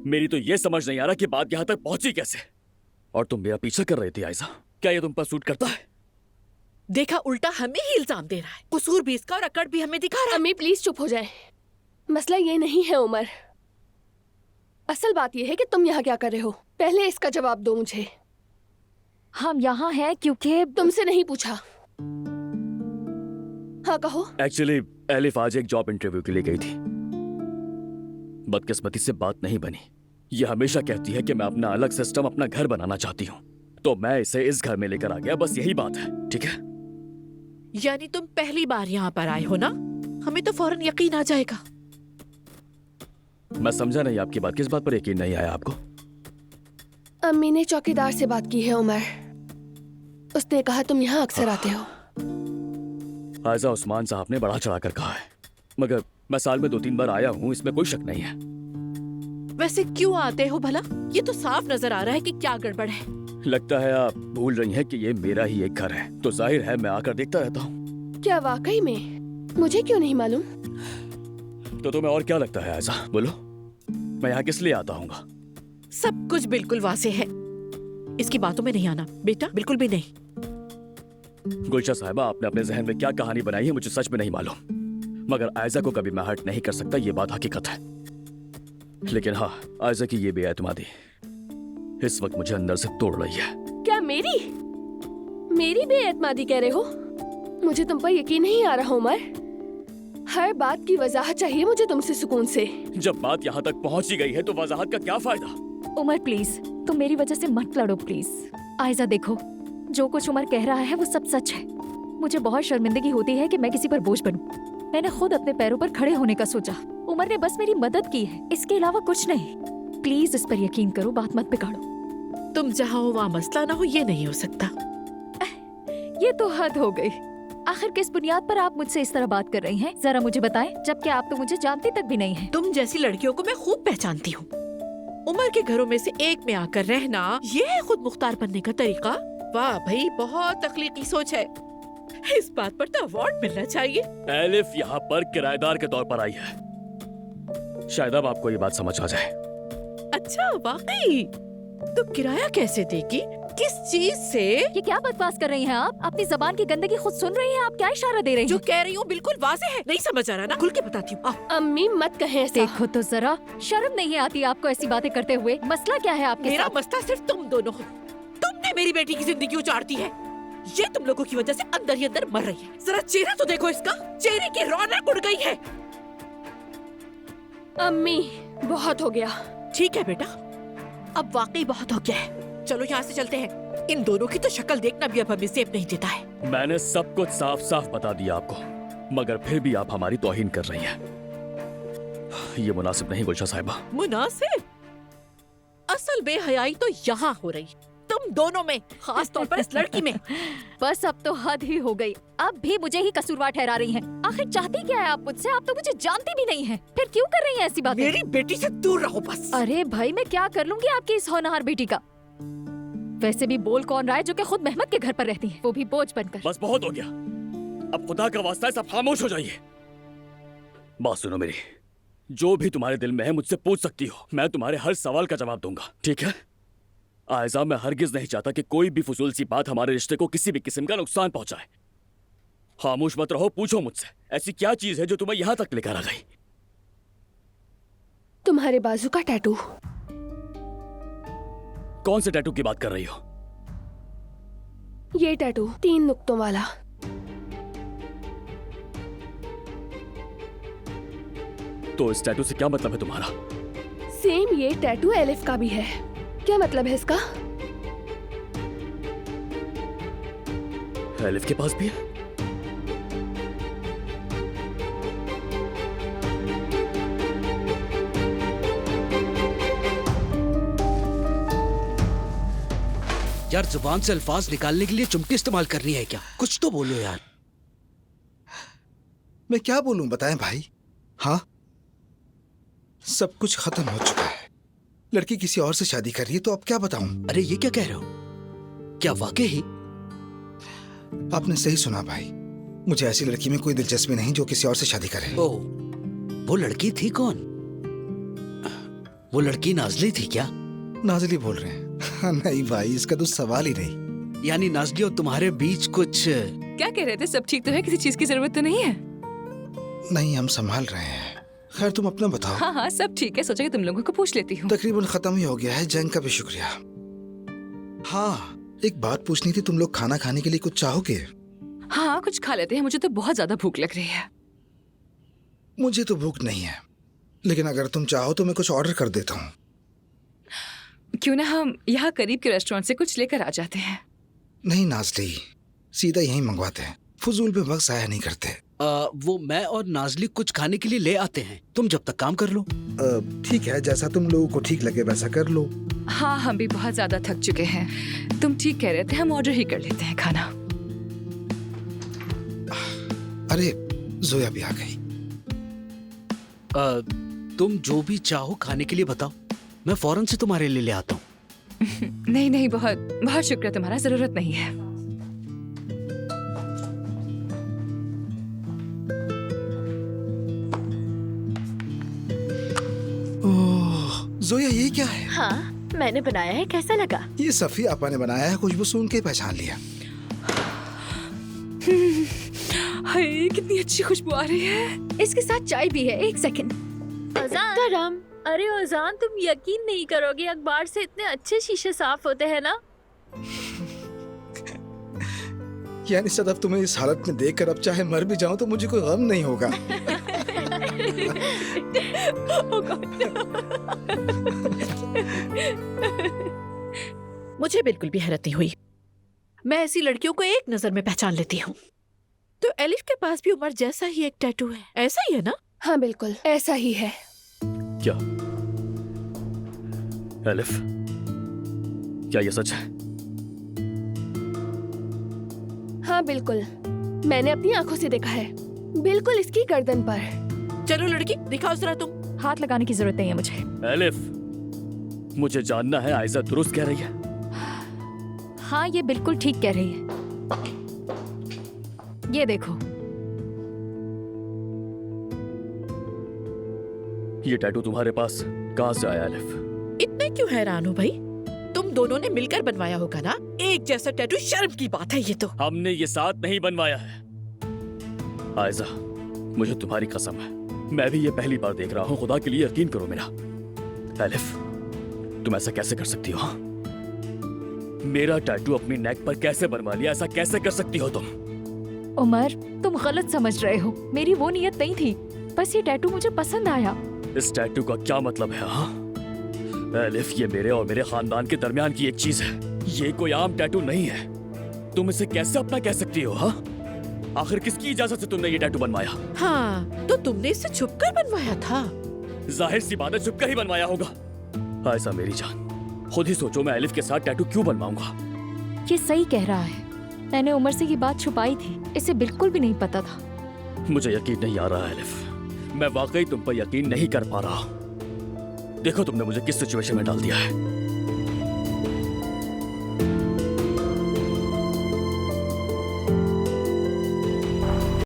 मेरी तो ये समझ नहीं आ रहा कि बात यहाँ तक पहुंची कैसे। और तुम मेरा पीछा कर रही थी आयशा, क्या ये तुम पर सूट करता है? देखा, उल्टा हमें ही इल्जाम दे रहा है। कसूर भी इसका और अकड़ भी हमें दिखा रहा है। अम्मी प्लीज चुप हो जाए। मसला ये नहीं है उमर, असल बात ये है कि तुम यहाँ क्या कर रहे हो। पहले इसका जवाब दो मुझे। हम यहाँ हैं क्योंकि तुमसे नहीं पूछा। हाँ कहो। एक्चुअली एलिफ आज एक जॉब इंटरव्यू के लिए गई थी। बदकिस्मती से बात नहीं बनी। ये हमेशा कहती है कि मैं अपना अलग सिस्टम, अपना घर बनाना चाहती हूँ, तो मैं इसे इस घर में लेकर आ गया। बस यही बात है, ठीक है? यानी तुम पहली बार यहाँ पर आए हो ना? हमें तो फौरन यकीन आ जाएगा। मैं समझा नहीं आपकी बात। किस बात पर यकीन नहीं आया आपको? अम्मी ने चौकीदार से बात की है उमर। उसने कहा तुम यहाँ अक्सर आते हो। आयशा, उस्मान साहब ने बढ़ा चढ़ा कर कहा है, मगर मैं साल में 2-3 बार आया हूँ, इसमें कोई शक नहीं है। वैसे क्यों आते हो भला? ये तो साफ नजर आ रहा है कि क्या गड़बड़ है। लगता है आप भूल रही हैं कि ये मेरा ही एक घर है, तो जाहिर है मैं आकर देखता रहता हूँ। क्या वाकई में? मुझे क्यों नहीं मालूम? तो तुम्हें और क्या लगता है आयशा, बोलो? मैं यहाँ किस लिए आता हूँ? सब कुछ बिल्कुल वाज़ेह है। इसकी बातों में नहीं आना बेटा, बिल्कुल भी नहीं। गुलशा साहिबा, आपने अपने जहन में क्या कहानी बनाई है मुझे सच में नहीं मालूम, मगर आयशा को कभी मैं हर्ट नहीं कर सकता, ये बात हकीकत है। लेकिन हाँ, आयशा की ये बेएतमादी इस वक्त मुझे अंदर से तोड़ रही है। क्या मेरी बेएतमादी कह रहे हो? मुझे तुम पर यकीन नहीं आ रहा उमर। हर बात की वजाहत चाहिए मुझे तुमसे सुकून से। जब बात यहाँ तक पहुँच ही गई है तो वजाहत का क्या फायदा? उमर प्लीज, तुम मेरी वजह से मत लड़ो प्लीज। आयशा देखो, जो कुछ उमर कह रहा है वो सब सच है। मुझे बहुत शर्मिंदगी होती है कि मैं किसी पर बोझ बनूं। मैंने खुद अपने पैरों पर खड़े होने का सोचा। उमर ने बस मेरी मदद की है, इसके अलावा कुछ नहीं। प्लीज इस पर यकीन करो, बात मत बिगाड़ो। तुम जहाँ हो वहाँ मसला ना हो, ये नहीं हो सकता। ये तो हद हो गई। आखिर किस बुनियाद पर आप मुझसे इस तरह बात कर रही हैं? जरा मुझे बताएं, जबकि आप तो मुझे जानती तक भी नहीं हैं। तुम जैसी लड़कियों को मैं खूब पहचानती हूँ। उमर के घरों में से एक में आकर रहना, ये है खुद मुख्तार बनने का तरीका? वाह भाई, बहुत तख्लीकी सोच है। इस बात पर तो अवार्ड मिलना चाहिए। एलिफ यहाँ पर किराएदार के तौर पर आई है। शायद अब आपको ये बात समझ आ जाए। अच्छा, वाकई? तो किराया कैसे देगी? किस चीज से? ये क्या बकवास कर रही हैं आप? अपनी जबान की गंदगी खुद सुन रही हैं? आप क्या इशारा दे रही हैं? जो कह रही हूँ बिल्कुल वाज़ेह है। नहीं समझ आ रहा ना? खुल के बताती हूँ। अम्मी मत कहें ऐसा। देखो तो जरा, शर्म नहीं आती आपको ऐसी बातें करते हुए? मसला क्या है आपके मेरा साथ? मसला सिर्फ तुम दोनों हो। तुमने मेरी बेटी की जिंदगी उजाड़ दी है। ये तुम लोगों की वजह से अंदर ही अंदर मर रही है। जरा चेहरा तो देखो इसका, चेहरे की रौनक उड़ गई है। अम्मी बहुत हो गया। ठीक है बेटा, अब वाकई बहुत हो गया है। चलो यहाँ से चलते हैं। इन दोनों की तो शक्ल देखना भी अब हमें सेफ नहीं देता है। मैंने सब कुछ साफ साफ बता दिया आपको, मगर फिर भी आप हमारी तौहीन कर रही हैं। ये मुनासिब नहीं गुलशा साहिबा। मुनासिब? असल बेहयाई तो यहाँ हो रही, तुम दोनों में, खास तौर पर इस लड़की में। बस अब तो हद ही हो गई। अब भी मुझे ही कसूरवार ठहरा रही हैं। आखिर चाहती क्या है आप मुझसे? आप तो मुझे जानती भी नहीं हैं। फिर क्यों कर रही हैं ऐसी बातें? मेरी बेटी से दूर रहो बस। अरे भाई, मैं क्या कर लूंगी आपकी इस होनहार बेटी का? वैसे भी बोल कौन रहा है जो कि खुद मेहमद के घर पर रहती है, वो भी बोझ बनकर। बस बहुत हो गया, अब खुदा का वास्ता है सब खामोश हो जाइए। बात सुनो मेरी, जो भी तुम्हारे दिल में है मुझसे पूछ सकती हो। मैं तुम्हारे हर सवाल का जवाब दूंगा, ठीक है? आयशा, मैं हरगिज नहीं चाहता कि कोई भी फजूल सी बात हमारे रिश्ते को किसी भी किस्म का नुकसान पहुंचाए। खामोश मत रहो, पूछो मुझसे ऐसी क्या चीज है जो तुम्हें यहाँ तक लेकर आ गई? तुम्हारे बाजू का टैटू। कौन से टैटू की बात कर रही हो? ये टैटू 3 नुक्तों वाला। तो इस टैटू से क्या मतलब है तुम्हारा? सेम ये टैटू एलिफ का भी है। क्या मतलब है इसका? एलिफ के पास भी है? यार, जुबान से अल्फाज निकालने के लिए चुमटी इस्तेमाल करनी है क्या? कुछ तो बोलो यार। मैं क्या बोलूं, बताएं भाई। हाँ, सब कुछ खत्म हो चुका है। लड़की किसी और से शादी कर रही है, तो अब क्या बताऊं? अरे ये क्या कह रहे हो? क्या वाकई ही? आपने सही सुना भाई, मुझे ऐसी लड़की में कोई दिलचस्पी नहीं जो किसी और से शादी करे। ओ, वो लड़की थी कौन? वो लड़की नाजली थी क्या? नाजली बोल रहे हैं? नहीं भाई, इसका तो सवाल ही नहीं। यानी नाजली और तुम्हारे बीच कुछ? क्या कह रहे थे? सब ठीक तो है? किसी चीज की जरूरत तो नहीं है? नहीं, हम संभाल रहे हैं। खैर तुम अपना बताओ। हाँ हाँ सब ठीक है, सोचा कि तुम लोगों को पूछ लेती हूँ। तकरीबन खत्म ही हो गया है, जंग का भी शुक्रिया। हाँ, एक बात पूछनी थी, तुम लोग खाना खाने के लिए कुछ चाहोगे? हाँ कुछ खा लेते हैं, मुझे तो बहुत ज्यादा भूख लग रही है। मुझे तो भूख नहीं है, लेकिन अगर तुम चाहो तो मैं कुछ ऑर्डर कर देता हूँ। क्यों ना हम यहाँ करीब के रेस्टोरेंट से कुछ लेकर आ जाते हैं। नहीं नाजली, सीधा यहीं मंगवाते हैं, फजूल पे वक्त जाया नहीं करते। वो मैं और नाजली कुछ खाने के लिए ले आते हैं, तुम जब तक काम कर लो। ठीक है, जैसा तुम लोगों को ठीक लगे वैसा कर लो। हाँ हम भी बहुत ज्यादा थक चुके हैं। तुम ठीक कह रहे थे, हम ऑर्डर ही कर लेते हैं खाना। अरे जोया भी आ गई। तुम जो भी चाहो खाने के लिए बताओ, मैं फौरन से तुम्हारे लिए ले आता हूँ। नहीं नहीं, बहुत बहुत शुक्रिया तुम्हारा, जरूरत नहीं है। ओह जोया, ये क्या है? हाँ मैंने बनाया है, कैसा लगा? ये सफी आपा ने बनाया है, खुशबू सुन के पहचान लिया। हाय कितनी अच्छी खुशबू आ रही है। इसके साथ चाय भी है। एक सेकंड। अजान, अरे अजान, तुम यकीन नहीं करोगे, अखबार से इतने अच्छे शीशे साफ होते हैं ना। यानी सदफ, तुम्हें इस हालत में देखकर अब चाहे मर भी जाऊं तो मुझे कोई गम नहीं होगा। मुझे बिल्कुल भी हैरत नहीं हुई। मैं ऐसी लड़कियों को एक नजर में पहचान लेती हूँ। तो एलिफ के पास भी उमर जैसा ही एक टैटू है, ऐसा ही है ना? हाँ बिल्कुल ऐसा ही है। क्या एलिफ, क्या ये सच है? हाँ बिल्कुल, मैंने अपनी आंखों से देखा है, बिल्कुल इसकी गर्दन पर। चलो लड़की, दिखाओ जरा तुम। हाथ लगाने की जरूरत नहीं है मुझे। एलिफ, मुझे जानना है आयजा दुरुस्त कह रही है? हाँ ये बिल्कुल ठीक कह रही है। ये देखो। ये टैटू तुम्हारे पास कहाँ से आया एलिफ? इतने क्यों हैरान हो भाई? तुम दोनों ने मिलकर बनवाया होगा ना एक जैसा टैटू। शर्म की बात है ये तो। हमने ये साथ नहीं बनवाया है आयजा, मुझे तुम्हारी कसम है, मैं भी ये पहली बार देख रहा हूँ। खुदा के लिए यकीन करो मेरा। एलिफ, तुम ऐसा कैसे कर सकती हो? हाँ? मेरा टैटू अपनी नेक पर कैसे बनवा लिया? ऐसा कैसे कर सकती हो तुम? उमर, तुम गलत समझ रहे हो। मेरी वो नियत नहीं थी, बस ये टैटू मुझे पसंद आया। इस टैटू का क्या मतलब है? हाँ एलिफ, ये मेरे और मेरे खानदान के दरमियान की एक चीज है, ये कोई आम टैटू नहीं है। तुम इसे कैसे अपना कह सकती हो? हाँ, आखिर किसकी इजाजत से तुमने ये टैटू बनवाया? हाँ, तो तुमने इसे छुपकर बनवाया था? जाहिर सी बात है, छुपकर ही बनवाया होगा। आयशा मेरी जान, खुद ही सोचो, मैं एलिफ के साथ टैटू क्यों बनवाऊंगा? ये सही कह रहा है, मैंने उमर से ये बात छुपाई थी, इसे बिल्कुल भी नहीं पता था। मुझे यकीन नहीं आ रहा है एलिफ, मैं वाकई तुम पर यकीन नहीं कर पा रहा। देखो तुमने मुझे किस सिचुएशन में डाल दिया है।